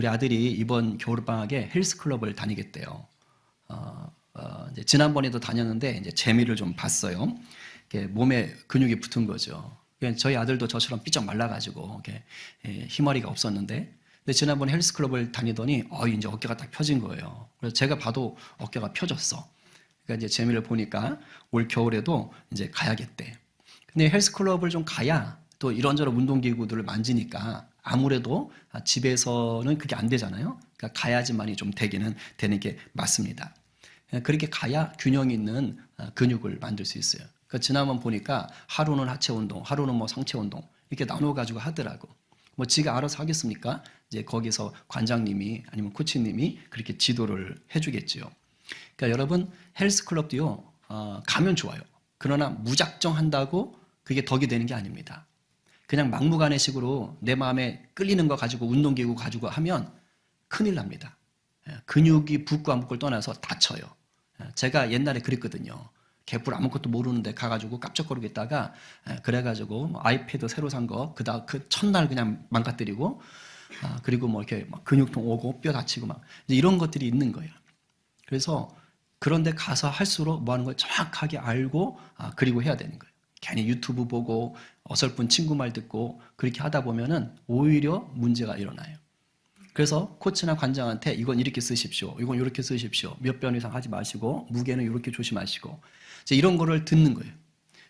우리 아들이 이번 겨울방학에 헬스클럽을 다니겠대요. 이제 지난번에도 다녔는데 이제 재미를 좀 봤어요. 몸에 근육이 붙은 거죠. 저희 아들도 저처럼 삐쩍 말라가지고 희머리가 없었는데, 근데 지난번에 헬스클럽을 다니더니 이제 어깨가 딱 펴진 거예요. 그래서 제가 봐도 어깨가 펴졌어. 그러니까 이제 재미를 보니까 올 겨울에도 이제 가야겠대. 근데 헬스클럽을 좀 가야 또 이런저런 운동기구들을 만지니까 아무래도 집에서는 그게 안 되잖아요. 그러니까 가야지만이 좀 되는 게 맞습니다. 그렇게 가야 균형 있는 근육을 만들 수 있어요. 그러니까 지난번 보니까 하루는 하체 운동, 하루는 뭐 상체 운동 이렇게 나눠 가지고 하더라고. 뭐 지가 알아서 하겠습니까? 이제 거기서 관장님이 아니면 코치님이 그렇게 지도를 해주겠지요. 그러니까 여러분 헬스클럽도요 가면 좋아요. 그러나 무작정 한다고 그게 덕이 되는 게 아닙니다. 그냥 막무가내식으로 내 마음에 끌리는 거 가지고 운동기구 가지고 하면 큰일 납니다. 근육이 붓고 안 붓고를 떠나서 다쳐요. 제가 옛날에 그랬거든요. 개뿔 아무것도 모르는데 가가지고 깜짝거리고 있다가 그래가지고 아이패드 새로 산 거 그 첫날 그냥 망가뜨리고 그리고 뭐 이렇게 막 근육통 오고 뼈 다치고 막 이런 것들이 있는 거예요. 그래서 그런데 가서 할수록 뭐 하는 걸 정확하게 알고 그리고 해야 되는 거예요. 괜히 유튜브 보고 어설픈 친구 말 듣고 그렇게 하다 보면은 오히려 문제가 일어나요. 그래서 코치나 관장한테 이건 이렇게 쓰십시오. 이건 이렇게 쓰십시오. 몇 번 이상 하지 마시고 무게는 이렇게 조심하시고 이제 이런 거를 듣는 거예요.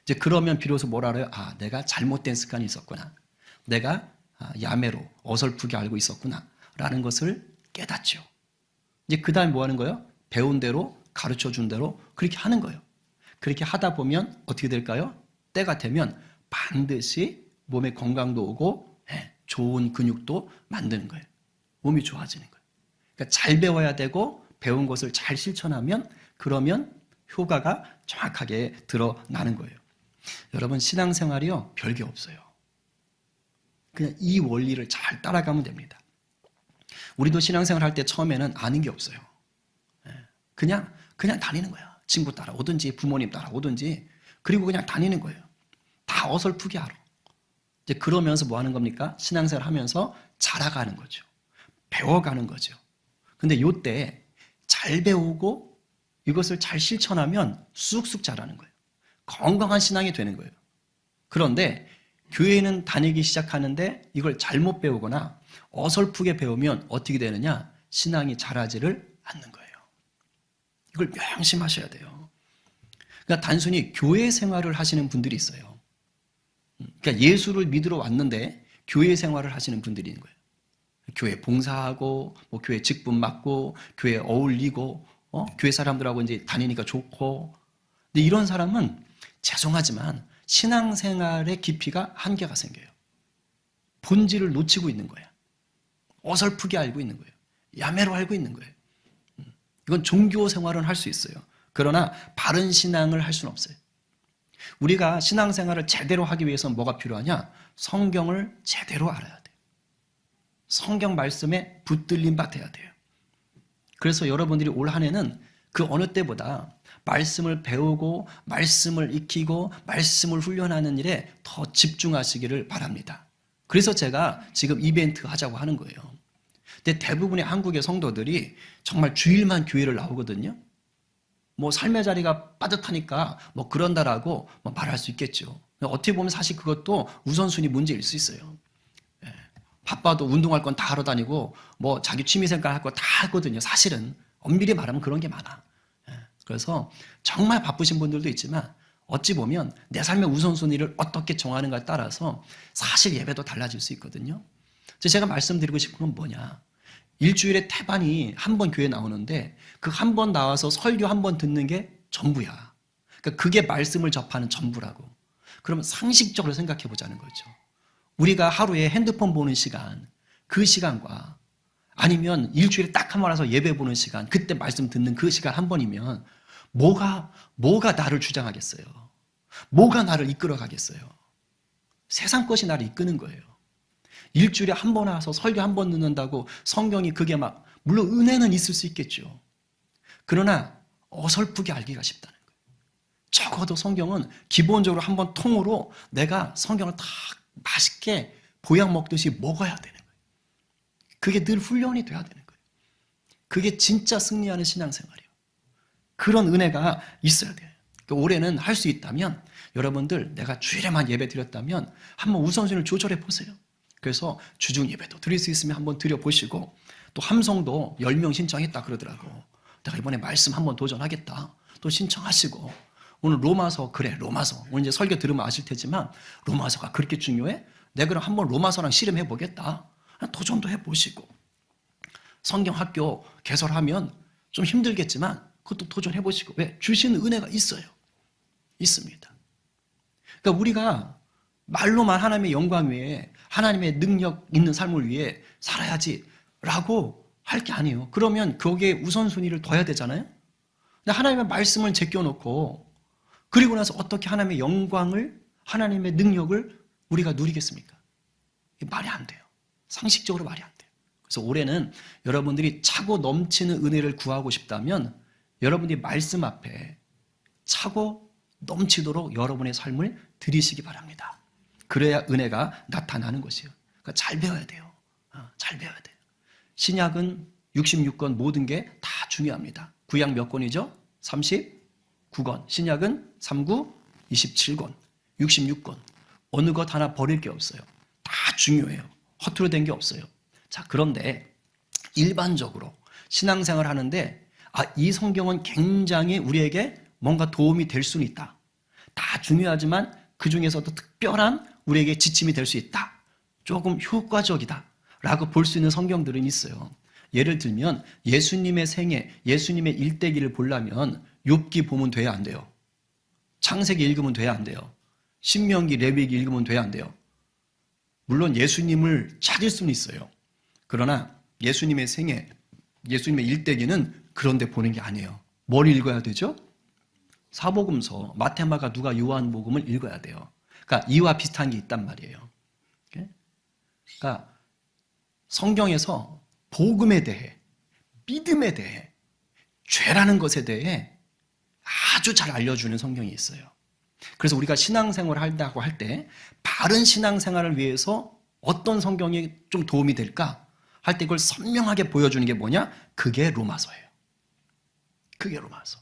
이제 그러면 비로소 뭘 알아요? 내가 잘못된 습관이 있었구나. 내가 야매로 어설프게 알고 있었구나. 라는 것을 깨닫죠. 이제 그 다음에 뭐 하는 거예요? 배운 대로 가르쳐 준 대로 그렇게 하는 거예요. 그렇게 하다 보면 어떻게 될까요? 때가 되면 반드시 몸에 건강도 오고 좋은 근육도 만드는 거예요. 몸이 좋아지는 거예요. 그러니까 잘 배워야 되고 배운 것을 잘 실천하면 그러면 효과가 정확하게 드러나는 거예요. 여러분 신앙생활이요 별게 없어요. 그냥 이 원리를 잘 따라가면 됩니다. 우리도 신앙생활 할 때 처음에는 아는 게 없어요. 그냥 다니는 거야. 친구 따라오든지 부모님 따라오든지 그리고 그냥 다니는 거예요. 다 어설프게 알아. 이제 그러면서 뭐 하는 겁니까? 신앙생활 하면서 자라가는 거죠. 배워가는 거죠. 근데 요때 잘 배우고 이것을 잘 실천하면 쑥쑥 자라는 거예요. 건강한 신앙이 되는 거예요. 그런데 교회는 다니기 시작하는데 이걸 잘못 배우거나 어설프게 배우면 어떻게 되느냐? 신앙이 자라지를 않는 거예요. 이걸 명심하셔야 돼요. 그러니까 단순히 교회 생활을 하시는 분들이 있어요. 그러니까 예수를 믿으러 왔는데 교회 생활을 하시는 분들이 있는 거예요. 교회 봉사하고, 뭐 교회 직분 맡고, 교회 어울리고, 교회 사람들하고 이제 다니니까 좋고. 근데 이런 사람은 죄송하지만 신앙생활의 깊이가 한계가 생겨요. 본질을 놓치고 있는 거예요. 어설프게 알고 있는 거예요. 야매로 알고 있는 거예요. 이건 종교 생활은 할 수 있어요. 그러나 바른 신앙을 할 수는 없어요. 우리가 신앙생활을 제대로 하기 위해서는 뭐가 필요하냐? 성경을 제대로 알아야 돼요. 성경 말씀에 붙들림 받아야 돼요. 그래서 여러분들이 올 한 해는 그 어느 때보다 말씀을 배우고 말씀을 익히고 말씀을 훈련하는 일에 더 집중하시기를 바랍니다. 그래서 제가 지금 이벤트 하자고 하는 거예요. 근데 대부분의 한국의 성도들이 정말 주일만 교회를 나오거든요. 뭐 삶의 자리가 빠듯하니까 뭐 그런다라고 뭐 말할 수 있겠죠. 어떻게 보면 사실 그것도 우선순위 문제일 수 있어요. 바빠도 운동할 건 다 하러 다니고 뭐 자기 취미생활 할 거 다 하거든요. 사실은 엄밀히 말하면 그런 게 많아. 그래서 정말 바쁘신 분들도 있지만 어찌 보면 내 삶의 우선순위를 어떻게 정하는가에 따라서 사실 예배도 달라질 수 있거든요. 제가 말씀드리고 싶은 건 뭐냐? 일주일에 태반이 한 번 교회 나오는데 그 한 번 나와서 설교 한 번 듣는 게 전부야. 그러니까 그게 말씀을 접하는 전부라고. 그러면 상식적으로 생각해 보자는 거죠. 우리가 하루에 핸드폰 보는 시간, 그 시간과 아니면 일주일에 딱 한 번 와서 예배 보는 시간, 그때 말씀 듣는 그 시간 한 번이면 뭐가 나를 주장하겠어요? 뭐가 나를 이끌어 가겠어요? 세상 것이 나를 이끄는 거예요. 일주일에 한 번 와서 설교 한 번 듣는다고 성경이 그게 막 물론 은혜는 있을 수 있겠죠. 그러나 어설프게 알기가 쉽다는 거예요. 적어도 성경은 기본적으로 한 번 통으로 내가 성경을 다 맛있게 보약 먹듯이 먹어야 되는 거예요. 그게 늘 훈련이 돼야 되는 거예요. 그게 진짜 승리하는 신앙생활이에요. 그런 은혜가 있어야 돼요. 그러니까 올해는 할 수 있다면 여러분들 내가 주일에만 예배 드렸다면 한번 우선순위를 조절해 보세요. 그래서 주중 예배도 드릴 수 있으면 한번 드려보시고 또 함성도 10명 신청했다 그러더라고. 내가 이번에 말씀 한번 도전하겠다. 또 신청하시고 오늘 로마서 그래 로마서 오늘 이제 설교 들으면 아실 테지만 로마서가 그렇게 중요해? 내가 그럼 한번 로마서랑 씨름해 보겠다. 도전도 해보시고 성경학교 개설하면 좀 힘들겠지만 그것도 도전해 보시고 왜? 주신 은혜가 있어요. 있습니다. 그러니까 우리가 말로만 하나님의 영광 위에 하나님의 능력 있는 삶을 위해 살아야지 라고 할 게 아니에요. 그러면 거기에 우선순위를 둬야 되잖아요. 근데 하나님의 말씀을 제껴놓고 그리고 나서 어떻게 하나님의 영광을 하나님의 능력을 우리가 누리겠습니까? 이게 말이 안 돼요. 상식적으로 말이 안 돼요. 그래서 올해는 여러분들이 차고 넘치는 은혜를 구하고 싶다면 여러분들이 말씀 앞에 차고 넘치도록 여러분의 삶을 드리시기 바랍니다. 그래야 은혜가 나타나는 것이에요. 그러니까 잘 배워야 돼요. 잘 배워야 돼요. 신약은 66권 모든 게 다 중요합니다. 구약 몇 권이죠? 39권. 신약은 39, 27권, 66권. 어느 것 하나 버릴 게 없어요. 다 중요해요. 허투루 된 게 없어요. 자, 그런데 일반적으로 신앙생활 하는데 이 성경은 굉장히 우리에게 뭔가 도움이 될 수는 있다. 다 중요하지만 그 중에서도 특별한 우리에게 지침이 될 수 있다. 조금 효과적이다. 라고 볼 수 있는 성경들은 있어요. 예를 들면 예수님의 생애, 예수님의 일대기를 보려면 욥기 보면 돼야 안 돼요. 창세기 읽으면 돼야 안 돼요. 신명기, 레위기 읽으면 돼야 안 돼요. 물론 예수님을 찾을 수는 있어요. 그러나 예수님의 생애, 예수님의 일대기는 그런데 보는 게 아니에요. 뭘 읽어야 되죠? 사복음서, 마태마가, 누가, 요한복음을 읽어야 돼요. 그러니까 이와 비슷한 게 있단 말이에요. 그러니까 성경에서 복음에 대해, 믿음에 대해, 죄라는 것에 대해 아주 잘 알려주는 성경이 있어요. 그래서 우리가 신앙생활을 한다고 할 때 바른 신앙생활을 위해서 어떤 성경이 좀 도움이 될까 할 때 그걸 선명하게 보여주는 게 뭐냐? 그게 로마서예요. 그게 로마서.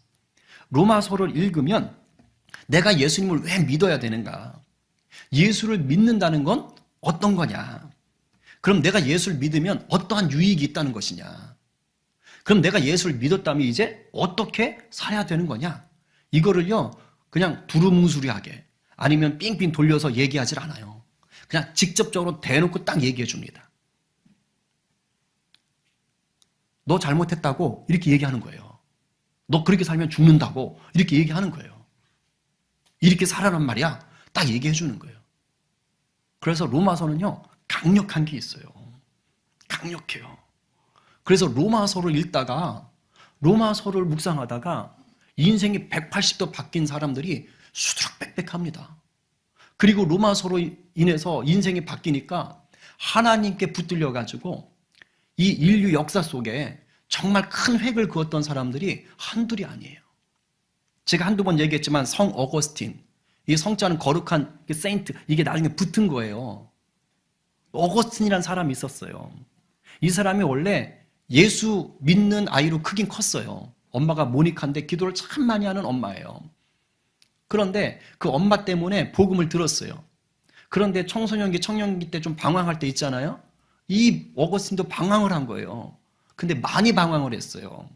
로마서를 읽으면 내가 예수님을 왜 믿어야 되는가? 예수를 믿는다는 건 어떤 거냐? 그럼 내가 예수를 믿으면 어떠한 유익이 있다는 것이냐? 그럼 내가 예수를 믿었다면 이제 어떻게 살아야 되는 거냐? 이거를요, 그냥 두루뭉술하게 아니면 삥삥 돌려서 얘기하질 않아요. 그냥 직접적으로 대놓고 딱 얘기해 줍니다. 너 잘못했다고 이렇게 얘기하는 거예요. 너 그렇게 살면 죽는다고 이렇게 얘기하는 거예요. 이렇게 살아란 말이야. 딱 얘기해 주는 거예요. 그래서 로마서는요, 강력한 게 있어요. 강력해요. 그래서 로마서를 읽다가 로마서를 묵상하다가 인생이 180도 바뀐 사람들이 수두룩빽빽합니다. 그리고 로마서로 인해서 인생이 바뀌니까 하나님께 붙들려 가지고 이 인류 역사 속에 정말 큰 획을 그었던 사람들이 한둘이 아니에요. 제가 한두 번 얘기했지만 성 어거스틴, 이 성자는 거룩한 세인트, 이게 나중에 붙은 거예요. 어거스틴이라는 사람이 있었어요. 이 사람이 원래 예수 믿는 아이로 크긴 컸어요. 엄마가 모니카인데 기도를 참 많이 하는 엄마예요. 그런데 그 엄마 때문에 복음을 들었어요. 그런데 청소년기, 청년기 때 좀 방황할 때 있잖아요. 이 어거스틴도 방황을 한 거예요. 근데 많이 방황을 했어요.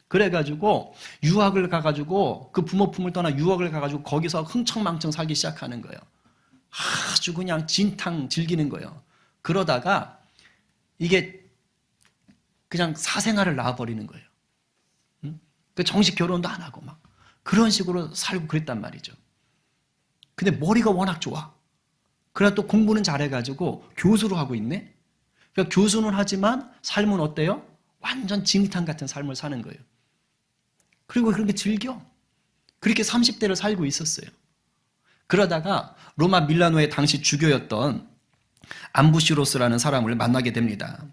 그래가지고 유학을 가가지고 그 부모 품을 떠나 유학을 가가지고 거기서 흥청망청 살기 시작하는 거예요. 아주 그냥 진탕 즐기는 거예요. 그러다가 이게 그냥 사생활을 낳아버리는 거예요. 그 정식 결혼도 안 하고 막 그런 식으로 살고 그랬단 말이죠. 근데 머리가 워낙 좋아. 그래 또 공부는 잘해가지고 교수로 하고 있네. 그러니까 교수는 하지만 삶은 어때요? 완전 진탕 같은 삶을 사는 거예요. 그리고 그런 게 즐겨. 그렇게 30대를 살고 있었어요. 그러다가 로마 밀라노의 당시 주교였던 암부시로스라는 사람을 만나게 됩니다.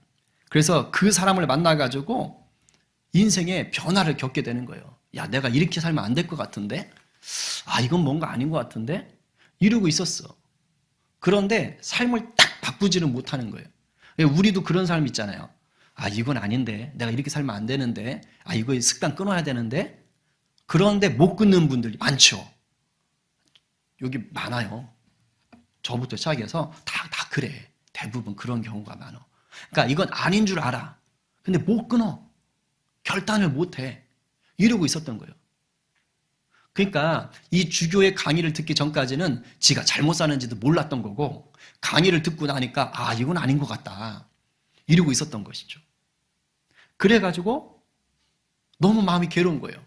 그래서 그 사람을 만나가지고 인생의 변화를 겪게 되는 거예요. 야, 내가 이렇게 살면 안 될 것 같은데? 이건 뭔가 아닌 것 같은데? 이러고 있었어. 그런데 삶을 딱 바꾸지는 못하는 거예요. 우리도 그런 삶 있잖아요. 아, 이건 아닌데. 내가 이렇게 살면 안 되는데. 아, 이거 습관 끊어야 되는데. 그런데 못 끊는 분들이 많죠. 여기 많아요. 저부터 시작해서 다 그래. 대부분 그런 경우가 많아. 그러니까 이건 아닌 줄 알아. 근데 못 끊어. 결단을 못 해. 이러고 있었던 거예요. 그러니까 이 주교의 강의를 듣기 전까지는 지가 잘못 사는지도 몰랐던 거고, 강의를 듣고 나니까 아, 이건 아닌 것 같다. 이러고 있었던 것이죠. 그래가지고 너무 마음이 괴로운 거예요.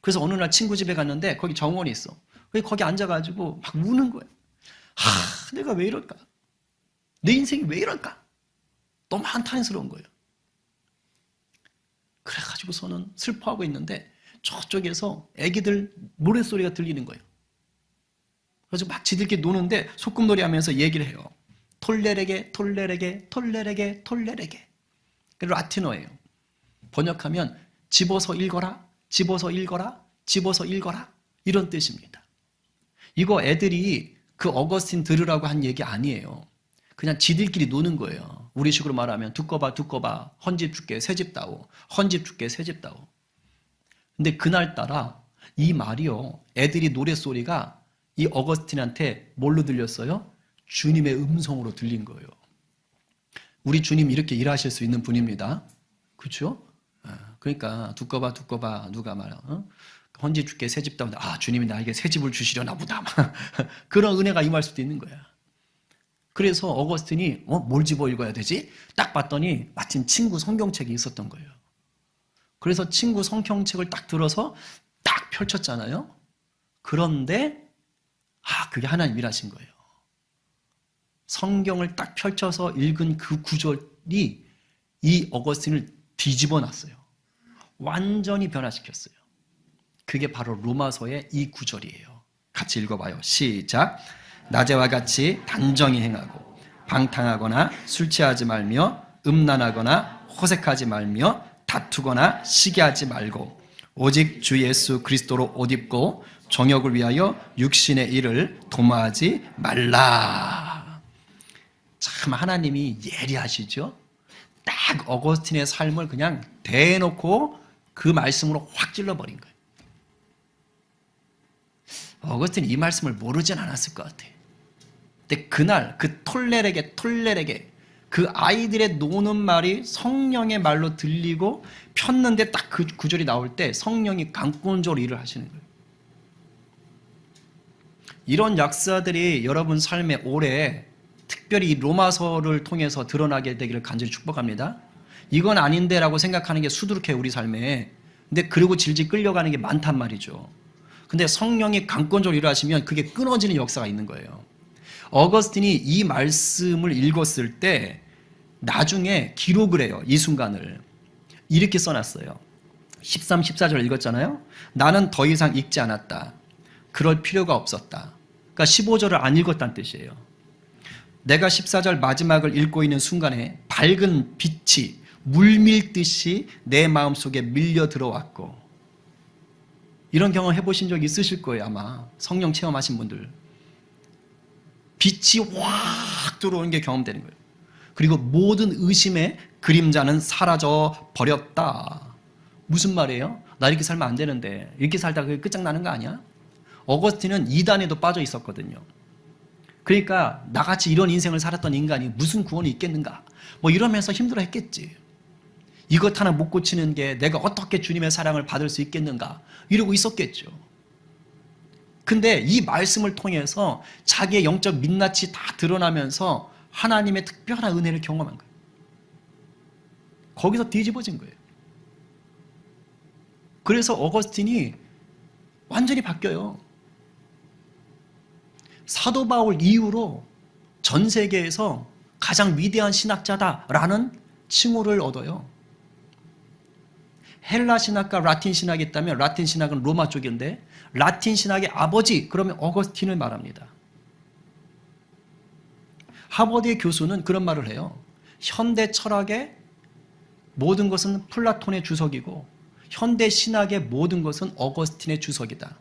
그래서 어느 날 친구 집에 갔는데 거기 정원이 있어. 거기 앉아가지고 막 우는 거예요. 내가 왜 이럴까? 내 인생이 왜 이럴까? 너무 한탄스러운 거예요. 그래가지고서는 슬퍼하고 있는데 저쪽에서 애기들 노랫소리가 들리는 거예요. 그래서 막 지들끼리 노는데 소꿉놀이 하면서 얘기를 해요. 톨레레게 톨레레게 톨레레게 톨레레게. 라틴어예요. 번역하면 집어서 읽어라, 집어서 읽어라, 집어서 읽어라, 이런 뜻입니다. 이거 애들이 그 어거스틴 들으라고 한 얘기 아니에요. 그냥 지들끼리 노는 거예요. 우리 식으로 말하면 두꺼봐 두꺼봐 헌집 줄게 새집 다오, 헌집 줄게 새집 다오. 근데 그날따라 이 말이요, 애들이 노랫소리가 이 어거스틴한테 뭘로 들렸어요? 주님의 음성으로 들린 거예요. 우리 주님 이렇게 일하실 수 있는 분입니다. 그렇죠? 그러니까 두꺼봐 두꺼봐 누가 말아? 헌집 줄게 새집 다오. 아, 주님이 나에게 새집을 주시려나 보다. 그런 은혜가 임할 수도 있는 거야. 그래서 어거스틴이 뭘 집어 읽어야 되지? 딱 봤더니 마침 친구 성경책이 있었던 거예요. 그래서 친구 성경책을 딱 들어서 딱 펼쳤잖아요. 그런데 그게 하나님 일하신 거예요. 성경을 딱 펼쳐서 읽은 그 구절이 이 어거스틴을 뒤집어 놨어요. 완전히 변화시켰어요. 그게 바로 로마서의 이 구절이에요. 같이 읽어봐요. 시작. 낮에와 같이 단정히 행하고 방탕하거나 술 취하지 말며 음란하거나 호색하지 말며 다투거나 시기하지 말고 오직 주 예수 그리스도로 옷 입고 정욕을 위하여 육신의 일을 도모하지 말라. 참 하나님이 예리하시죠? 딱 어거스틴의 삶을 그냥 대놓고 그 말씀으로 확 찔러버린 거예요. 어거스틴이 이 말씀을 모르진 않았을 것 같아요. 근데 그날 그 톨레레게 그 아이들의 노는 말이 성령의 말로 들리고 폈는데 딱 그 구절이 나올 때 성령이 강권적으로 일을 하시는 거예요. 이런 역사들이 여러분 삶에 올해 특별히 이 로마서를 통해서 드러나게 되기를 간절히 축복합니다. 이건 아닌데 라고 생각하는 게 수두룩해요, 우리 삶에. 근데 그러고 질질 끌려가는 게 많단 말이죠. 근데 성령이 강권적으로 일하시면 그게 끊어지는 역사가 있는 거예요. 어거스틴이 이 말씀을 읽었을 때 나중에 기록을 해요. 이 순간을. 이렇게 써놨어요. 13, 14절 읽었잖아요. 나는 더 이상 읽지 않았다. 그럴 필요가 없었다. 그러니까 15절을 안 읽었다는 뜻이에요. 내가 14절 마지막을 읽고 있는 순간에 밝은 빛이 물밀듯이 내 마음속에 밀려 들어왔고, 이런 경험 해보신 적 있으실 거예요. 아마 성령 체험하신 분들. 빛이 확 들어오는 게 경험되는 거예요. 그리고 모든 의심의 그림자는 사라져 버렸다. 무슨 말이에요? 나 이렇게 살면 안 되는데 이렇게 살다가 그게 끝장나는 거 아니야? 어거스틴은 이단에도 빠져 있었거든요. 그러니까 나같이 이런 인생을 살았던 인간이 무슨 구원이 있겠는가, 뭐 이러면서 힘들어 했겠지. 이것 하나 못 고치는 게 내가 어떻게 주님의 사랑을 받을 수 있겠는가 이러고 있었겠죠. 근데 이 말씀을 통해서 자기의 영적 민낯이 다 드러나면서 하나님의 특별한 은혜를 경험한 거예요. 거기서 뒤집어진 거예요. 그래서 어거스틴이 완전히 바뀌어요. 사도 바울 이후로 전 세계에서 가장 위대한 신학자다라는 칭호를 얻어요. 헬라 신학과 라틴 신학이 있다면 라틴 신학은 로마 쪽인데 라틴 신학의 아버지 그러면 어거스틴을 말합니다. 하버드의 교수는 그런 말을 해요. 현대 철학의 모든 것은 플라톤의 주석이고 현대 신학의 모든 것은 어거스틴의 주석이다.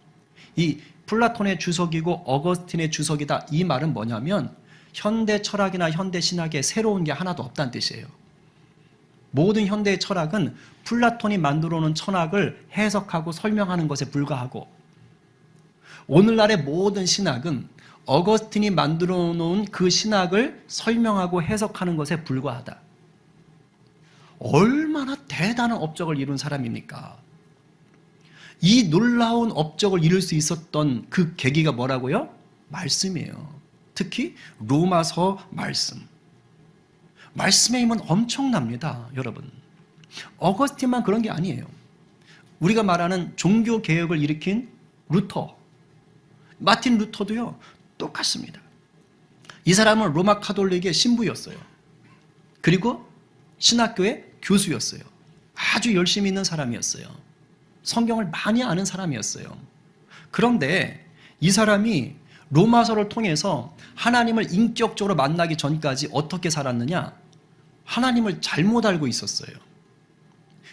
이 플라톤의 주석이고 어거스틴의 주석이다, 이 말은 뭐냐면 현대 철학이나 현대 신학에 새로운 게 하나도 없다는 뜻이에요. 모든 현대의 철학은 플라톤이 만들어 놓은 철학을 해석하고 설명하는 것에 불과하고, 오늘날의 모든 신학은 어거스틴이 만들어 놓은 그 신학을 설명하고 해석하는 것에 불과하다. 얼마나 대단한 업적을 이룬 사람입니까? 이 놀라운 업적을 이룰 수 있었던 그 계기가 뭐라고요? 말씀이에요. 특히 로마서 말씀. 말씀의 힘은 엄청납니다, 여러분. 어거스틴만 그런 게 아니에요. 우리가 말하는 종교 개혁을 일으킨 루터, 마틴 루터도요, 똑같습니다. 이 사람은 로마 카톨릭의 신부였어요. 그리고 신학교의 교수였어요. 아주 열심히 있는 사람이었어요. 성경을 많이 아는 사람이었어요. 그런데 이 사람이 로마서를 통해서 하나님을 인격적으로 만나기 전까지 어떻게 살았느냐? 하나님을 잘못 알고 있었어요.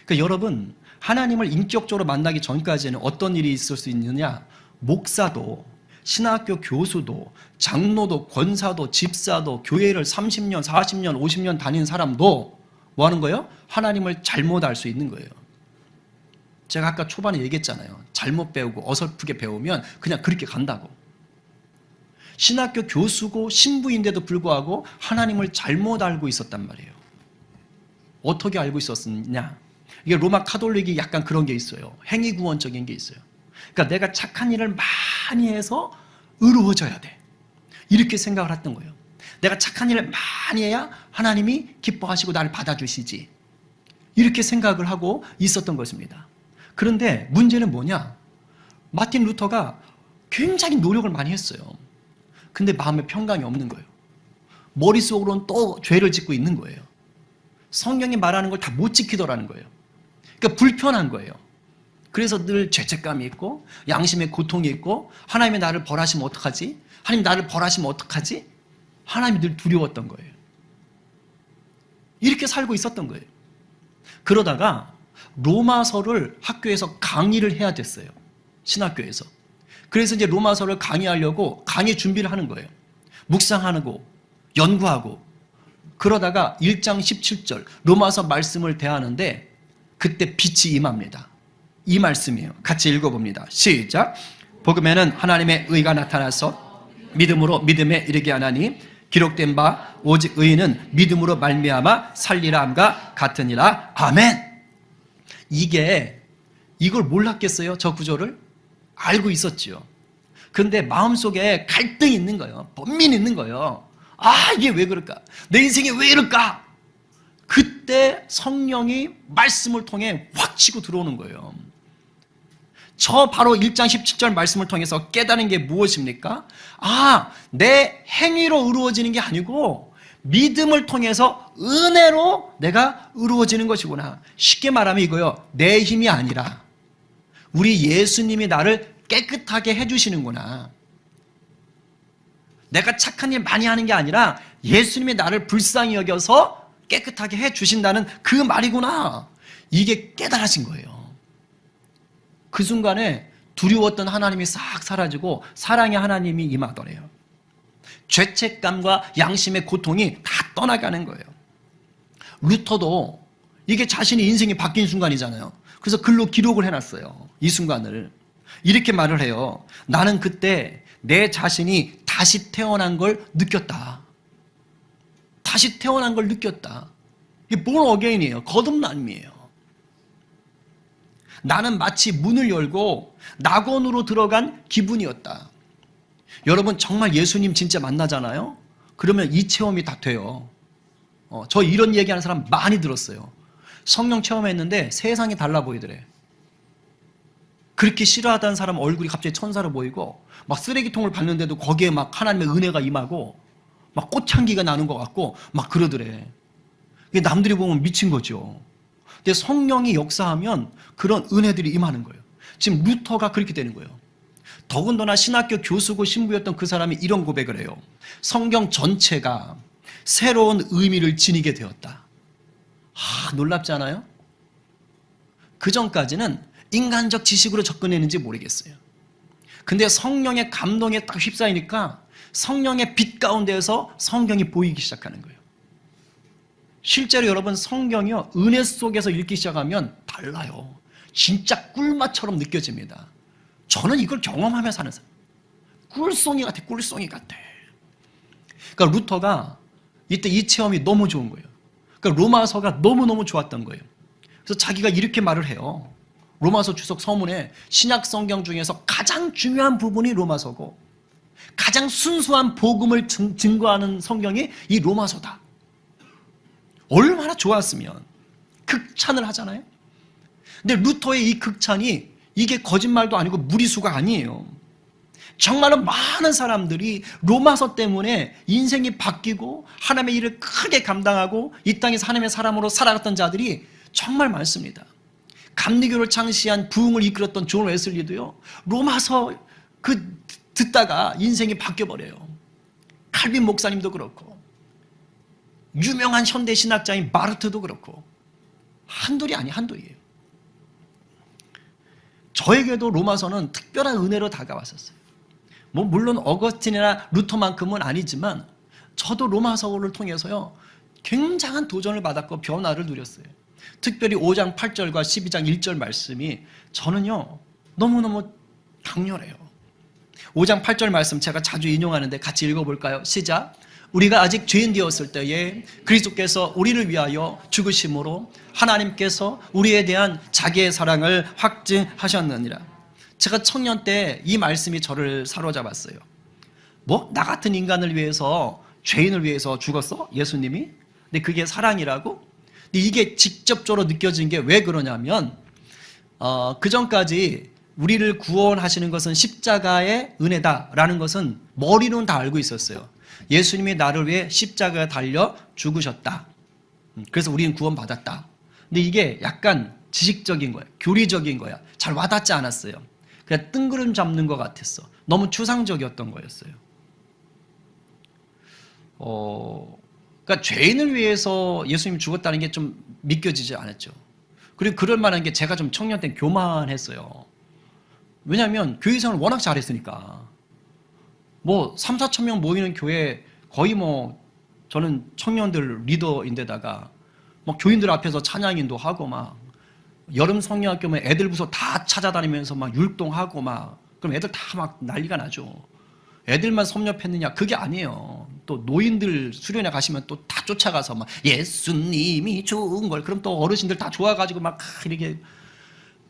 그러니까 여러분, 하나님을 인격적으로 만나기 전까지는 어떤 일이 있을 수 있느냐? 목사도, 신학교 교수도, 장로도, 권사도, 집사도, 교회를 30년, 40년, 50년 다닌 사람도 뭐 하는 거예요? 하나님을 잘못 알 수 있는 거예요. 제가 아까 초반에 얘기했잖아요. 잘못 배우고 어설프게 배우면 그냥 그렇게 간다고. 신학교 교수고 신부인데도 불구하고 하나님을 잘못 알고 있었단 말이에요. 어떻게 알고 있었느냐? 이게 로마 카톨릭이 약간 그런 게 있어요. 행위구원적인 게 있어요. 그러니까 내가 착한 일을 많이 해서 의로워져야 돼. 이렇게 생각을 했던 거예요. 내가 착한 일을 많이 해야 하나님이 기뻐하시고 나를 받아주시지. 이렇게 생각을 하고 있었던 것입니다. 그런데 문제는 뭐냐? 마틴 루터가 굉장히 노력을 많이 했어요. 근데 마음에 평강이 없는 거예요. 머릿속으로는 또 죄를 짓고 있는 거예요. 성경이 말하는 걸 다 못 지키더라는 거예요. 그러니까 불편한 거예요. 그래서 늘 죄책감이 있고 양심의 고통이 있고, 하나님이 나를 벌하시면 어떡하지? 하나님 나를 벌하시면 어떡하지? 하나님이 늘 두려웠던 거예요. 이렇게 살고 있었던 거예요. 그러다가 로마서를 학교에서 강의를 해야 됐어요. 신학교에서. 그래서 이제 로마서를 강의하려고 강의 준비를 하는 거예요. 묵상하고 연구하고. 그러다가 1장 17절 로마서 말씀을 대하는데 그때 빛이 임합니다. 이 말씀이에요. 같이 읽어봅니다. 시작. 복음에는 하나님의 의가 나타나서 믿음으로 믿음에 이르게 하나니 기록된 바 오직 의인은 믿음으로 말미암아 살리라 함과 같으니라. 아멘. 이걸 몰랐겠어요? 저 구절을? 알고 있었지요. 그런데 마음속에 갈등이 있는 거예요. 번민이 있는 거예요. 아, 이게 왜 그럴까? 내 인생이 왜 이럴까? 그때 성령이 말씀을 통해 확 치고 들어오는 거예요. 저 바로 1장 17절 말씀을 통해서 깨달은 게 무엇입니까? 아, 내 행위로 의로워지는 게 아니고 믿음을 통해서 은혜로 내가 의로워지는 것이구나. 쉽게 말하면 이거요. 내 힘이 아니라 우리 예수님이 나를 깨끗하게 해주시는구나. 내가 착한 일 많이 하는 게 아니라 예수님이 나를 불쌍히 여겨서 깨끗하게 해주신다는 그 말이구나. 이게 깨달아진 거예요. 그 순간에 두려웠던 하나님이 싹 사라지고 사랑의 하나님이 임하더래요. 죄책감과 양심의 고통이 다 떠나가는 거예요. 루터도 이게 자신의 인생이 바뀐 순간이잖아요. 그래서 글로 기록을 해놨어요. 이 순간을. 이렇게 말을 해요. 나는 그때 내 자신이 다시 태어난 걸 느꼈다. 다시 태어난 걸 느꼈다. 이게 born again이에요. 거듭남이에요. 나는 마치 문을 열고 낙원으로 들어간 기분이었다. 여러분 정말 예수님 진짜 만나잖아요? 그러면 이 체험이 다 돼요. 저 이런 얘기하는 사람 많이 들었어요. 성령 체험했는데 세상이 달라 보이더래. 그렇게 싫어하던 사람 얼굴이 갑자기 천사로 보이고 막 쓰레기통을 봤는데도 거기에 막 하나님의 은혜가 임하고 막 꽃향기가 나는 것 같고 막 그러더래. 남들이 보면 미친 거죠. 근데 성령이 역사하면 그런 은혜들이 임하는 거예요. 지금 루터가 그렇게 되는 거예요. 더군다나 신학교 교수고 신부였던 그 사람이 이런 고백을 해요. 성경 전체가 새로운 의미를 지니게 되었다. 놀랍지 않아요? 그 전까지는 인간적 지식으로 접근했는지 모르겠어요. 근데 성령의 감동에 딱 휩싸이니까 성령의 빛 가운데에서 성경이 보이기 시작하는 거예요. 실제로 여러분 성경이요, 은혜 속에서 읽기 시작하면 달라요. 진짜 꿀맛처럼 느껴집니다. 저는 이걸 경험하며 사는 사람. 꿀송이 같아, 꿀송이 같아. 그러니까 루터가 이때 이 체험이 너무 좋은 거예요. 그러니까 로마서가 너무너무 좋았던 거예요. 그래서 자기가 이렇게 말을 해요. 로마서 주석 서문에 신약 성경 중에서 가장 중요한 부분이 로마서고 가장 순수한 복음을 증거하는 성경이 이 로마서다. 얼마나 좋았으면 극찬을 하잖아요. 근데 루터의 이 극찬이 이게 거짓말도 아니고 무리수가 아니에요. 정말로 많은 사람들이 로마서 때문에 인생이 바뀌고 하나님의 일을 크게 감당하고 이 땅에서 하나님의 사람으로 살아갔던 자들이 정말 많습니다. 감리교를 창시한 부흥을 이끌었던 존 웨슬리도요, 로마서 듣다가 인생이 바뀌어버려요. 칼빈 목사님도 그렇고 유명한 현대 신학자인 마르트도 그렇고 한둘이 아니 한둘이에요. 저에게도 로마서는 특별한 은혜로 다가왔었어요. 뭐 물론 어거스틴이나 루터만큼은 아니지만 저도 로마서를 통해서요 굉장한 도전을 받았고 변화를 누렸어요. 특별히 5장 8절과 12장 1절 말씀이 저는요 너무너무 강렬해요. 5장 8절 말씀 제가 자주 인용하는데 같이 읽어볼까요? 시작. 우리가 아직 죄인 되었을 때에 그리스도께서 우리를 위하여 죽으심으로 하나님께서 우리에 대한 자기의 사랑을 확증하셨느니라. 제가 청년 때 이 말씀이 저를 사로잡았어요. 뭐? 나 같은 인간을 위해서, 죄인을 위해서 죽었어? 예수님이? 근데 그게 사랑이라고? 근데 이게 직접적으로 느껴진 게 왜 그러냐면 그 전까지 우리를 구원하시는 것은 십자가의 은혜다라는 것은 머리로는 다 알고 있었어요. 예수님이 나를 위해 십자가에 달려 죽으셨다. 그래서 우리는 구원받았다. 근데 이게 약간 지식적인 거야. 교리적인 거야. 잘 와닿지 않았어요. 그냥 뜬구름 잡는 것 같았어. 너무 추상적이었던 거였어요. 그러니까 죄인을 위해서 예수님이 죽었다는 게 좀 믿겨지지 않았죠. 그리고 그럴 만한 게 제가 좀 청년 때 교만했어요. 왜냐하면 교회 생활을 워낙 잘했으니까. 뭐 3, 4천 명 모이는 교회 거의 뭐 저는 청년들 리더인데다가 뭐 교인들 앞에서 찬양인도 하고 막 여름 성령학교면 애들 부서 다 찾아다니면서 막 율동하고 막 그럼 애들 다 막 난리가 나죠. 애들만 섭렵했느냐? 그게 아니에요. 또 노인들 수련회 가시면 또 다 쫓아가서 막 예수님이 좋은 걸 그럼 또 어르신들 다 좋아가지고 막 이렇게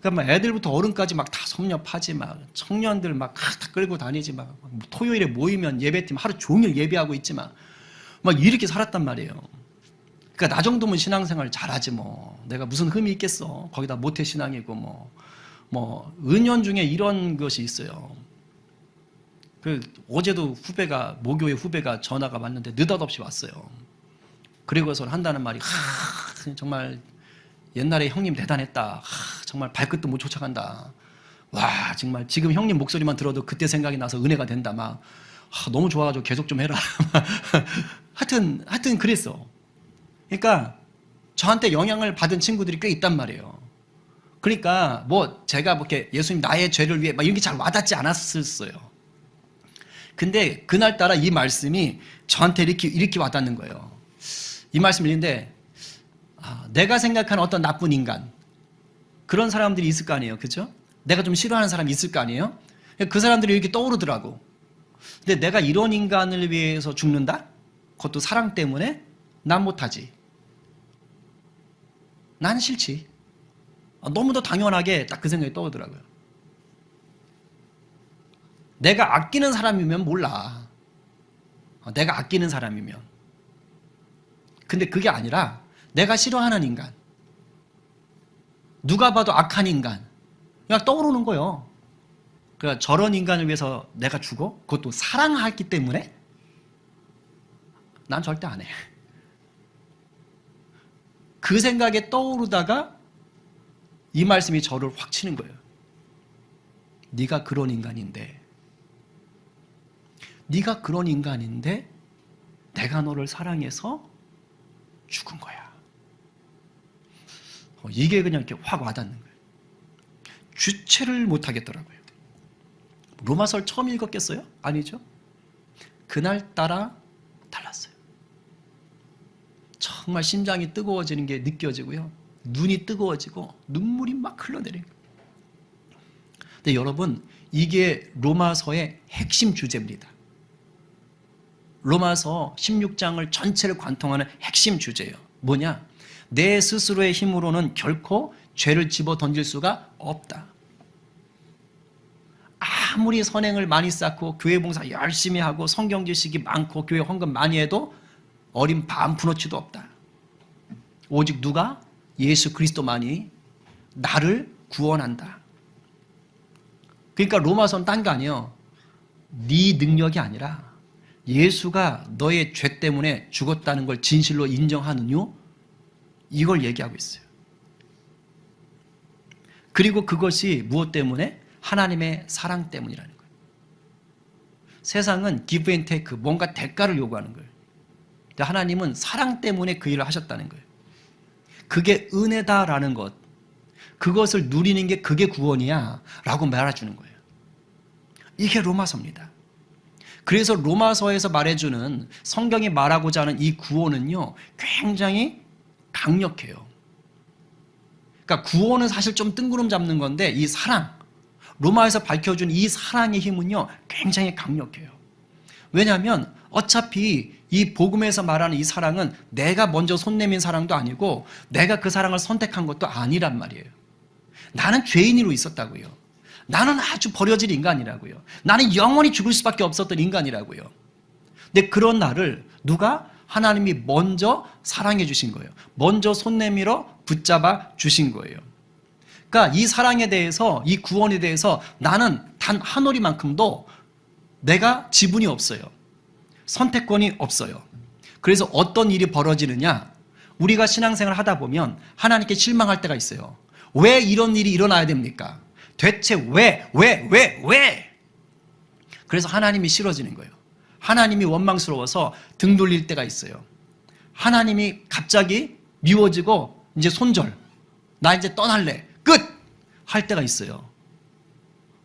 그러니까 애들부터 어른까지 막 다 섭렵하지 막 청년들 막 다 끌고 다니지 막 토요일에 모이면 예배팀 하루 종일 예배하고 있지 막 이렇게 살았단 말이에요. 그러니까 나 정도면 신앙생활 잘하지 뭐 내가 무슨 흠이 있겠어. 거기다 모태 신앙이고 뭐 은연 중에 이런 것이 있어요. 어제도 모교회 후배가 전화가 왔는데 느닷없이 왔어요. 그리고서 한다는 말이 정말 옛날에 형님 대단했다. 정말 발끝도 못 쫓아간다. 와 정말 지금 형님 목소리만 들어도 그때 생각이 나서 은혜가 된다. 막 너무 좋아가지고 계속 좀 해라. 하여튼 그랬어. 그러니까 저한테 영향을 받은 친구들이 꽤 있단 말이에요. 그러니까 뭐 제가 뭐 이렇게 예수님 나의 죄를 위해 막 이런 게 잘 와닿지 않았었어요. 근데 그날따라 이 말씀이 저한테 이렇게 와닿는 거예요. 이 말씀을 읽는데 내가 생각하는 어떤 나쁜 인간 그런 사람들이 있을 거 아니에요. 그죠? 내가 좀 싫어하는 사람이 있을 거 아니에요. 그 사람들이 이렇게 떠오르더라고. 근데 내가 이런 인간을 위해서 죽는다? 그것도 사랑 때문에? 난 못하지. 난 싫지. 너무도 당연하게 딱 그 생각이 떠오르더라고요. 내가 아끼는 사람이면 몰라. 내가 아끼는 사람이면. 근데 그게 아니라 내가 싫어하는 인간, 누가 봐도 악한 인간, 그냥 떠오르는 거예요. 그러니까 저런 인간을 위해서 내가 죽어? 그것도 사랑하기 때문에? 난 절대 안 해. 그 생각에 떠오르다가 이 말씀이 저를 확 치는 거예요. 네가 그런 인간인데 내가 너를 사랑해서 죽은 거야. 이게 그냥 이렇게 확 와닿는 거예요. 주체를 못 하겠더라고요. 로마서를 처음 읽었겠어요? 아니죠. 그날따라 달랐어요. 정말 심장이 뜨거워지는 게 느껴지고요. 눈이 뜨거워지고 눈물이 막 흘러내려요. 근데 여러분, 이게 로마서의 핵심 주제입니다. 로마서 16장을 전체를 관통하는 핵심 주제예요. 뭐냐? 내 스스로의 힘으로는 결코 죄를 집어 던질 수가 없다. 아무리 선행을 많이 쌓고 교회 봉사 열심히 하고 성경 지식이 많고 교회 헌금 많이 해도 어린 반푼어치도 없다. 오직 누가? 예수 그리스도만이 나를 구원한다. 그러니까 로마서는 딴 거 아니에요. 네 능력이 아니라 예수가 너의 죄 때문에 죽었다는 걸 진실로 인정하느뇨? 이걸 얘기하고 있어요. 그리고 그것이 무엇 때문에? 하나님의 사랑 때문이라는 거예요. 세상은 give and take, 뭔가 대가를 요구하는 거예요. 근데 하나님은 사랑 때문에 그 일을 하셨다는 거예요. 그게 은혜다라는 것, 그것을 누리는 게 그게 구원이야 라고 말해주는 거예요. 이게 로마서입니다. 그래서 로마서에서 말해주는, 성경이 말하고자 하는 이 구원은요, 굉장히 강력해요. 그러니까 구원은 사실 좀 뜬구름 잡는 건데, 이 사랑, 로마에서 밝혀준 이 사랑의 힘은요, 굉장히 강력해요. 왜냐하면 어차피 이 복음에서 말하는 이 사랑은 내가 먼저 손 내민 사랑도 아니고 내가 그 사랑을 선택한 것도 아니란 말이에요. 나는 죄인으로 있었다고요. 나는 아주 버려질 인간이라고요. 나는 영원히 죽을 수밖에 없었던 인간이라고요. 근데 그런 나를 누가? 하나님이 먼저 사랑해 주신 거예요. 먼저 손 내밀어 붙잡아 주신 거예요. 그러니까 이 사랑에 대해서, 이 구원에 대해서 나는 단 한 오리만큼도 내가 지분이 없어요. 선택권이 없어요. 그래서 어떤 일이 벌어지느냐? 우리가 신앙생활을 하다 보면 하나님께 실망할 때가 있어요. 왜 이런 일이 일어나야 됩니까? 대체 왜? 그래서 하나님이 싫어지는 거예요. 하나님이 원망스러워서 등 돌릴 때가 있어요. 하나님이 갑자기 미워지고 이제 손절, 나 이제 떠날래, 끝! 할 때가 있어요.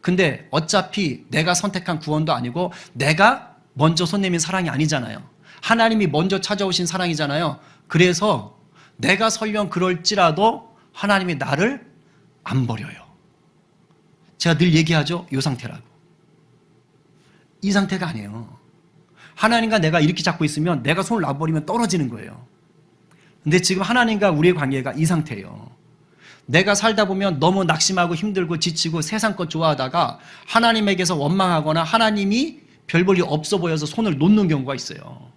근데 어차피 내가 선택한 구원도 아니고 내가 먼저 손 내민 사랑이 아니잖아요. 하나님이 먼저 찾아오신 사랑이잖아요. 그래서 내가 설령 그럴지라도 하나님이 나를 안 버려요. 제가 늘 얘기하죠. 이 상태라고. 이 상태가 아니에요. 하나님과 내가 이렇게 잡고 있으면 내가 손을 놔버리면 떨어지는 거예요. 근데 지금 하나님과 우리의 관계가 이 상태예요. 내가 살다 보면 너무 낙심하고 힘들고 지치고 세상 것 좋아하다가 하나님에게서 원망하거나 하나님이 별 볼일 없어 보여서 손을 놓는 경우가 있어요.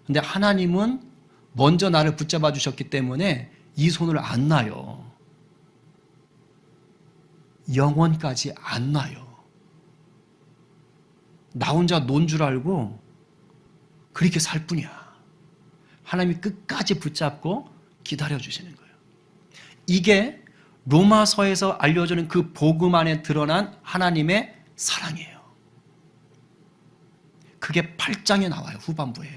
근데 하나님은 먼저 나를 붙잡아 주셨기 때문에 이 손을 안 놔요. 영원까지 안 놔요. 나 혼자 논 줄 알고 그렇게 살 뿐이야. 하나님이 끝까지 붙잡고 기다려 주시는 거예요. 이게 로마서에서 알려주는 그 복음 안에 드러난 하나님의 사랑이에요. 그게 8장에 나와요. 후반부에.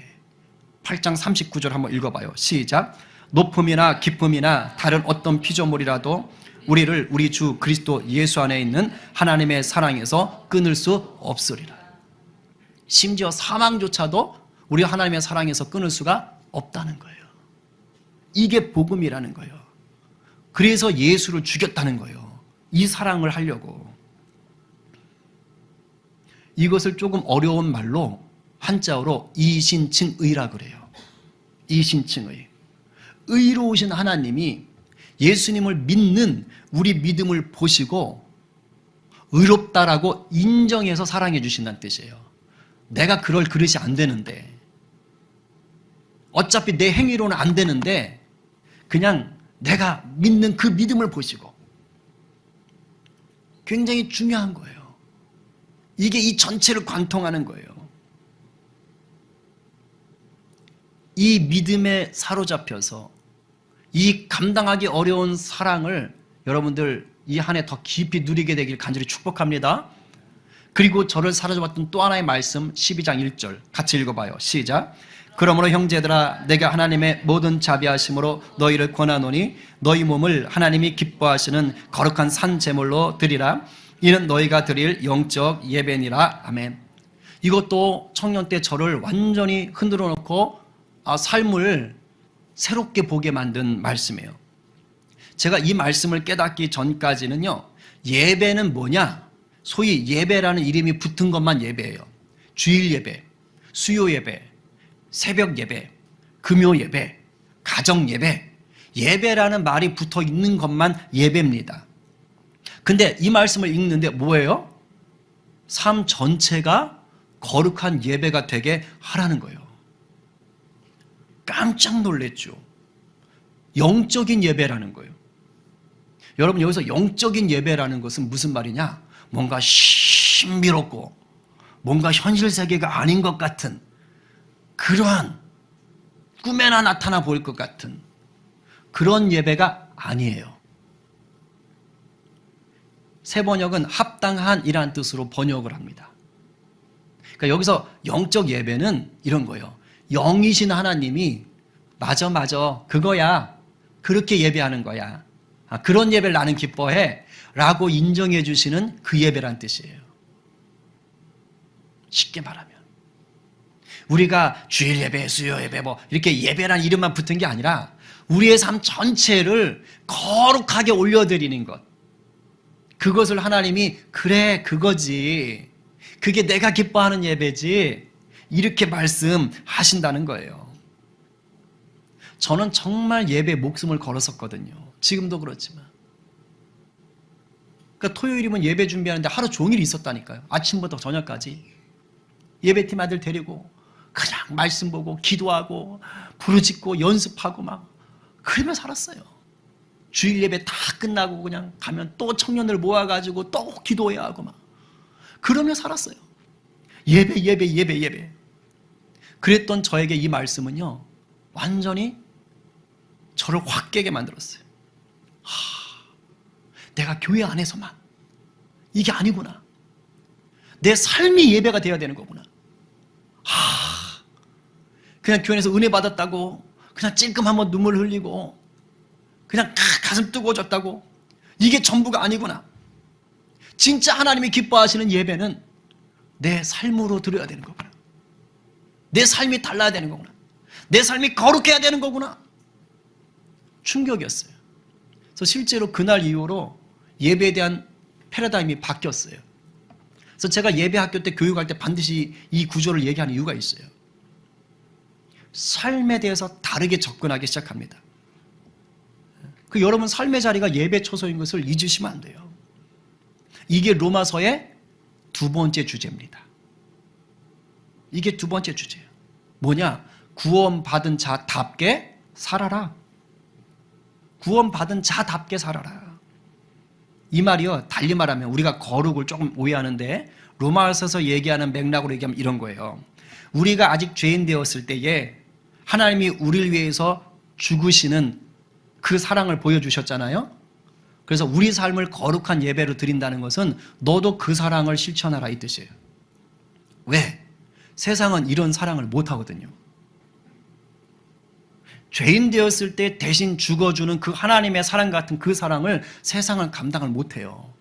8장 39절 한번 읽어봐요. 시작. 높음이나 기쁨이나 다른 어떤 피조물이라도 우리를 우리 주 그리스도 예수 안에 있는 하나님의 사랑에서 끊을 수 없으리라. 심지어 사망조차도 우리 하나님의 사랑에서 끊을 수가 없다는 거예요. 이게 복음이라는 거예요. 그래서 예수를 죽였다는 거예요. 이 사랑을 하려고. 이것을 조금 어려운 말로 한자어로 이신칭의라 그래요. 이신칭의. 의로우신 하나님이 예수님을 믿는 우리 믿음을 보시고 의롭다라고 인정해서 사랑해 주신다는 뜻이에요. 내가 그럴 그릇이 안 되는데, 어차피 내 행위로는 안 되는데 그냥 내가 믿는 그 믿음을 보시고. 굉장히 중요한 거예요. 이게 이 전체를 관통하는 거예요. 이 믿음에 사로잡혀서 이 감당하기 어려운 사랑을 여러분들 이 한 해 더 깊이 누리게 되길 간절히 축복합니다. 그리고 저를 사로잡았던 또 하나의 말씀 12장 1절 같이 읽어봐요. 시작. 그러므로 형제들아 내가 하나님의 모든 자비하심으로 너희를 권하노니 너희 몸을 하나님이 기뻐하시는 거룩한 산 제물로 드리라. 이는 너희가 드릴 영적 예배니라. 아멘. 이것도 청년 때 저를 완전히 흔들어 놓고 삶을 새롭게 보게 만든 말씀이에요. 제가 이 말씀을 깨닫기 전까지는요, 예배는 뭐냐? 소위 예배라는 이름이 붙은 것만 예배예요. 주일 예배, 수요 예배, 새벽 예배, 금요 예배, 가정 예배, 예배라는 말이 붙어 있는 것만 예배입니다. 근데 이 말씀을 읽는데 뭐예요? 삶 전체가 거룩한 예배가 되게 하라는 거예요. 깜짝 놀랐죠. 영적인 예배라는 거예요. 여러분, 여기서 영적인 예배라는 것은 무슨 말이냐? 뭔가 신비롭고 뭔가 현실 세계가 아닌 것 같은 그러한 꿈에나 나타나 보일 것 같은 그런 예배가 아니에요. 새 번역은 합당한이라는 뜻으로 번역을 합니다. 그러니까 여기서 영적 예배는 이런 거예요. 영이신 하나님이 맞아 그거야, 그렇게 예배하는 거야, 그런 예배를 나는 기뻐해 라고 인정해 주시는 그 예배란 뜻이에요. 쉽게 말하면 우리가 주일 예배, 수요 예배 뭐 이렇게 예배란 이름만 붙은 게 아니라 우리의 삶 전체를 거룩하게 올려드리는 것, 그것을 하나님이 그래 그거지, 그게 내가 기뻐하는 예배지, 이렇게 말씀하신다는 거예요. 저는 정말 예배에 목숨을 걸었었거든요. 지금도 그렇지만. 그러니까 토요일이면 예배 준비하는데 하루 종일 있었다니까요. 아침부터 저녁까지 예배팀 아들 데리고 그냥 말씀 보고 기도하고 부르짖고 연습하고 막 그러며 살았어요. 주일 예배 다 끝나고 그냥 가면 또 청년들 모아가지고 또 기도해야 하고 막 그러며 살았어요. 예배. 그랬던 저에게 이 말씀은요, 완전히 저를 확 깨게 만들었어요. 내가 교회 안에서만 이게 아니구나. 내 삶이 예배가 되어야 되는 거구나. 그냥 교회에서 은혜 받았다고 그냥 찔끔 한번 눈물 흘리고 그냥 가슴 뜨거워졌다고 이게 전부가 아니구나. 진짜 하나님이 기뻐하시는 예배는 내 삶으로 드려야 되는 거구나. 내 삶이 달라야 되는 거구나. 내 삶이 거룩해야 되는 거구나. 충격이었어요. 그래서 실제로 그날 이후로 예배에 대한 패러다임이 바뀌었어요. 그래서 제가 예배학교 때 교육할 때 반드시 이 구조를 얘기하는 이유가 있어요. 삶에 대해서 다르게 접근하기 시작합니다. 여러분 삶의 자리가 예배 초소인 것을 잊으시면 안 돼요. 이게 로마서의 두 번째 주제입니다. 이게 두 번째 주제예요. 뭐냐? 구원받은 자답게 살아라. 구원받은 자답게 살아라. 이 말이요, 달리 말하면 우리가 거룩을 조금 오해하는데 로마서에서 얘기하는 맥락으로 얘기하면 이런 거예요. 우리가 아직 죄인 되었을 때에 하나님이 우리를 위해서 죽으시는 그 사랑을 보여주셨잖아요. 그래서 우리 삶을 거룩한 예배로 드린다는 것은 너도 그 사랑을 실천하라 이 뜻이에요. 왜? 세상은 이런 사랑을 못하거든요. 죄인 되었을 때 대신 죽어주는 그 하나님의 사랑 같은 그 사랑을 세상은 감당을 못해요.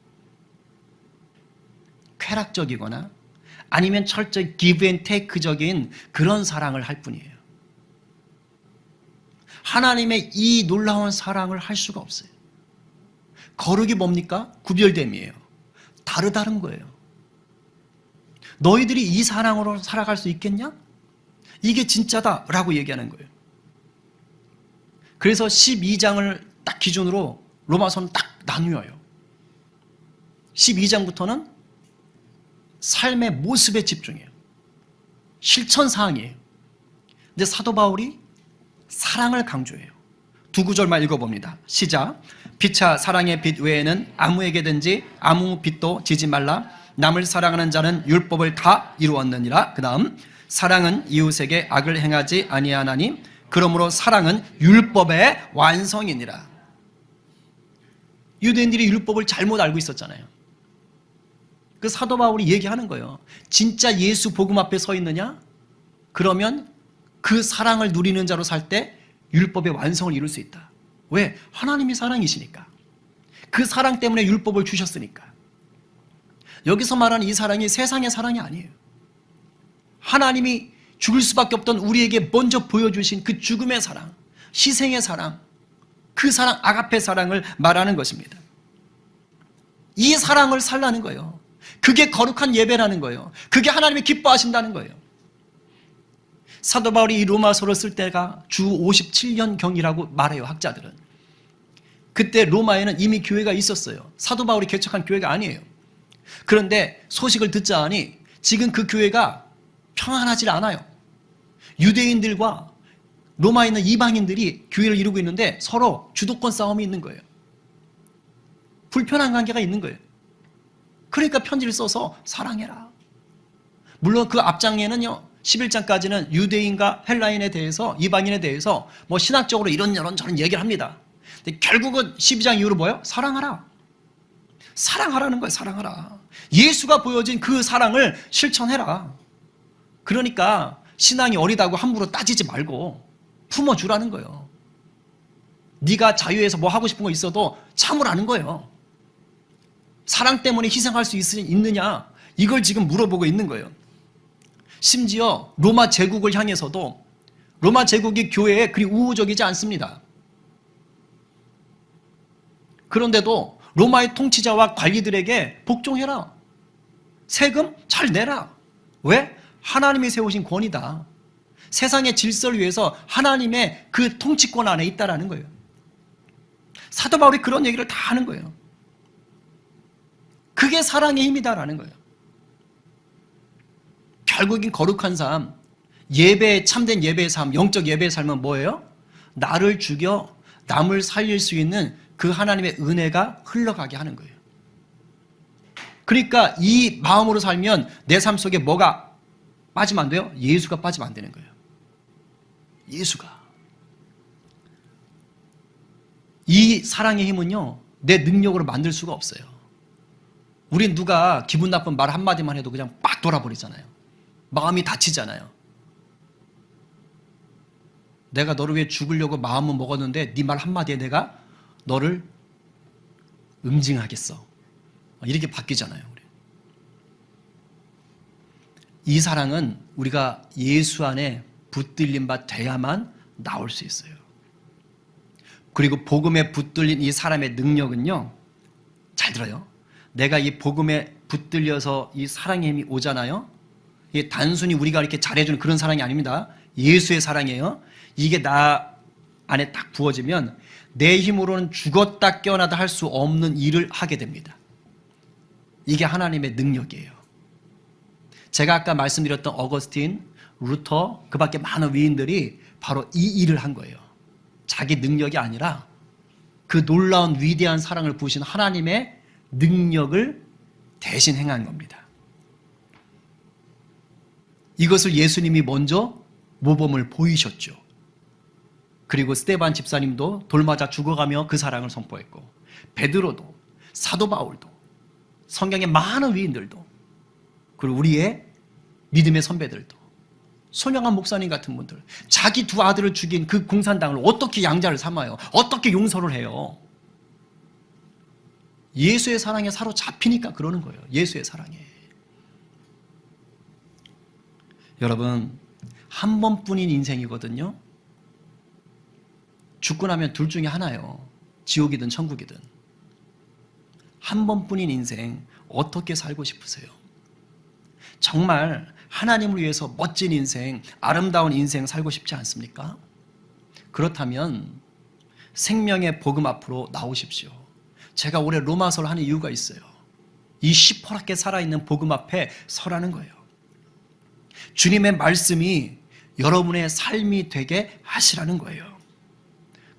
쾌락적이거나 아니면 철저히 give and take적인 그런 사랑을 할 뿐이에요. 하나님의 이 놀라운 사랑을 할 수가 없어요. 거룩이 뭡니까? 구별됨이에요. 다른 거예요. 너희들이 이 사랑으로 살아갈 수 있겠냐? 이게 진짜다라고 얘기하는 거예요. 그래서 12장을 딱 기준으로 로마서는 딱 나뉘어요. 12장부터는 삶의 모습에 집중해요. 실천 사항이에요. 근데 사도 바울이 사랑을 강조해요. 두 구절만 읽어봅니다. 시작. 피차 사랑의 빛 외에는 아무에게든지 아무 빛도 지지 말라. 남을 사랑하는 자는 율법을 다 이루었느니라. 그 다음 사랑은 이웃에게 악을 행하지 아니하나니 그러므로 사랑은 율법의 완성이니라. 유대인들이 율법을 잘못 알고 있었잖아요. 그 사도 바울이 얘기하는 거예요. 진짜 예수 복음 앞에 서 있느냐? 그러면 그 사랑을 누리는 자로 살 때 율법의 완성을 이룰 수 있다. 왜? 하나님이 사랑이시니까. 그 사랑 때문에 율법을 주셨으니까. 여기서 말하는 이 사랑이 세상의 사랑이 아니에요. 하나님이 죽을 수밖에 없던 우리에게 먼저 보여주신 그 죽음의 사랑, 희생의 사랑, 그 사랑, 아가페 사랑을 말하는 것입니다. 이 사랑을 살라는 거예요. 그게 거룩한 예배라는 거예요. 그게 하나님이 기뻐하신다는 거예요. 사도 바울이 이 로마서를 쓸 때가 주 57년경이라고 말해요, 학자들은. 그때 로마에는 이미 교회가 있었어요. 사도 바울이 개척한 교회가 아니에요. 그런데 소식을 듣자 하니 지금 그 교회가 평안하지 않아요. 유대인들과 로마에 있는 이방인들이 교회를 이루고 있는데 서로 주도권 싸움이 있는 거예요. 불편한 관계가 있는 거예요. 그러니까 편지를 써서 사랑해라. 물론 그 앞장에는요, 11장까지는 유대인과 헬라인에 대해서, 이방인에 대해서 뭐 신학적으로 이런저런 저런 얘기를 합니다. 근데 결국은 12장 이후로 뭐예요? 사랑하라. 사랑하라는 거예요. 사랑하라. 예수가 보여진 그 사랑을 실천해라. 그러니까 신앙이 어리다고 함부로 따지지 말고 품어주라는 거예요. 네가 자유에서 뭐 하고 싶은 거 있어도 참으라는 거예요. 사랑 때문에 희생할 수 있느냐, 이걸 지금 물어보고 있는 거예요. 심지어 로마 제국을 향해서도 로마 제국이 교회에 그리 우호적이지 않습니다. 그런데도 로마의 통치자와 관리들에게 복종해라. 세금 잘 내라. 왜? 하나님이 세우신 권위다. 세상의 질서를 위해서 하나님의 그 통치권 안에 있다라는 거예요. 사도 바울이 그런 얘기를 다 하는 거예요. 그게 사랑의 힘이다라는 거예요. 결국엔 거룩한 삶, 예배, 참된 예배의 삶, 영적 예배의 삶은 뭐예요? 나를 죽여 남을 살릴 수 있는 그 하나님의 은혜가 흘러가게 하는 거예요. 그러니까 이 마음으로 살면 내 삶 속에 뭐가 빠지면 안 돼요? 예수가 빠지면 안 되는 거예요. 예수가. 이 사랑의 힘은요, 내 능력으로 만들 수가 없어요. 우린 누가 기분 나쁜 말 한마디만 해도 그냥 빡 돌아버리잖아요. 마음이 다치잖아요. 내가 너를 위해 죽으려고 마음은 먹었는데 네 말 한마디에 내가 너를 응징하겠어. 이렇게 바뀌잖아요. 우리. 이 사랑은 우리가 예수 안에 붙들린 바 돼야만 나올 수 있어요. 그리고 복음에 붙들린 이 사람의 능력은요, 잘 들어요. 내가 이 복음에 붙들려서 이 사랑의 힘이 오잖아요. 이게 단순히 우리가 이렇게 잘해주는 그런 사랑이 아닙니다. 예수의 사랑이에요. 이게 나 안에 딱 부어지면 내 힘으로는 죽었다 깨어나다 할 수 없는 일을 하게 됩니다. 이게 하나님의 능력이에요. 제가 아까 말씀드렸던 어거스틴, 루터, 그 밖에 많은 위인들이 바로 이 일을 한 거예요. 자기 능력이 아니라 그 놀라운 위대한 사랑을 부으신 하나님의 능력을 대신 행한 겁니다. 이것을 예수님이 먼저 모범을 보이셨죠. 그리고 스데반 집사님도 돌 맞아 죽어가며 그 사랑을 선포했고, 베드로도, 사도 바울도, 성경의 많은 위인들도, 그리고 우리의 믿음의 선배들도, 손영한 목사님 같은 분들, 자기 두 아들을 죽인 그 공산당을 어떻게 양자를 삼아요? 어떻게 용서를 해요? 예수의 사랑에 사로잡히니까 그러는 거예요. 예수의 사랑에. 여러분, 한 번뿐인 인생이거든요. 죽고 나면 둘 중에 하나예요. 지옥이든 천국이든. 한 번뿐인 인생 어떻게 살고 싶으세요? 정말 하나님을 위해서 멋진 인생, 아름다운 인생 살고 싶지 않습니까? 그렇다면 생명의 복음 앞으로 나오십시오. 제가 올해 로마서를 하는 이유가 있어요. 이 시퍼렇게 살아있는 복음 앞에 서라는 거예요. 주님의 말씀이 여러분의 삶이 되게 하시라는 거예요.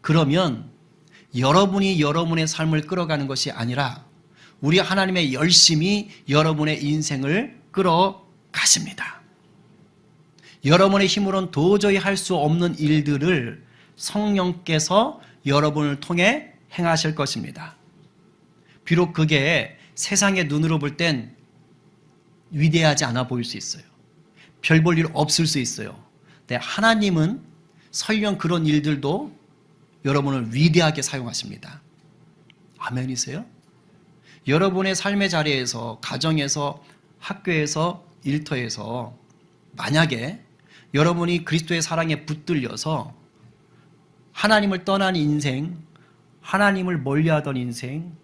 그러면 여러분이 여러분의 삶을 끌어가는 것이 아니라 우리 하나님의 열심이 여러분의 인생을 끌어가십니다. 여러분의 힘으로는 도저히 할 수 없는 일들을 성령께서 여러분을 통해 행하실 것입니다. 비록 그게 세상의 눈으로 볼 땐 위대하지 않아 보일 수 있어요. 별 볼 일 없을 수 있어요. 근데 하나님은 설령 그런 일들도 여러분을 위대하게 사용하십니다. 아멘이세요? 여러분의 삶의 자리에서, 가정에서, 학교에서, 일터에서 만약에 여러분이 그리스도의 사랑에 붙들려서 하나님을 떠난 인생, 하나님을 멀리하던 인생,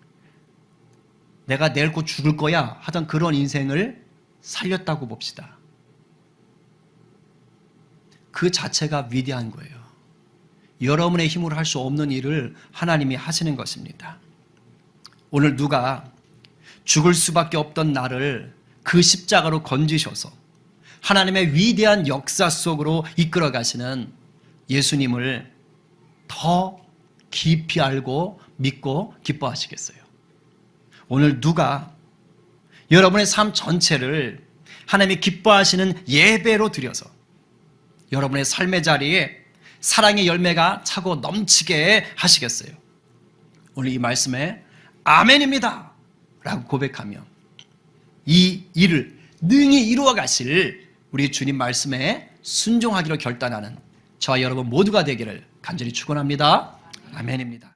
내가 내일 곧 죽을 거야 하던 그런 인생을 살렸다고 봅시다. 그 자체가 위대한 거예요. 여러분의 힘으로 할 수 없는 일을 하나님이 하시는 것입니다. 오늘 누가 죽을 수밖에 없던 나를 그 십자가로 건지셔서 하나님의 위대한 역사 속으로 이끌어 가시는 예수님을 더 깊이 알고 믿고 기뻐하시겠어요? 오늘 누가 여러분의 삶 전체를 하나님이 기뻐하시는 예배로 드려서 여러분의 삶의 자리에 사랑의 열매가 차고 넘치게 하시겠어요? 오늘 이 말씀에 아멘입니다 라고 고백하며 이 일을 능히 이루어 가실 우리 주님 말씀에 순종하기로 결단하는 저와 여러분 모두가 되기를 간절히 축원합니다. 아멘입니다.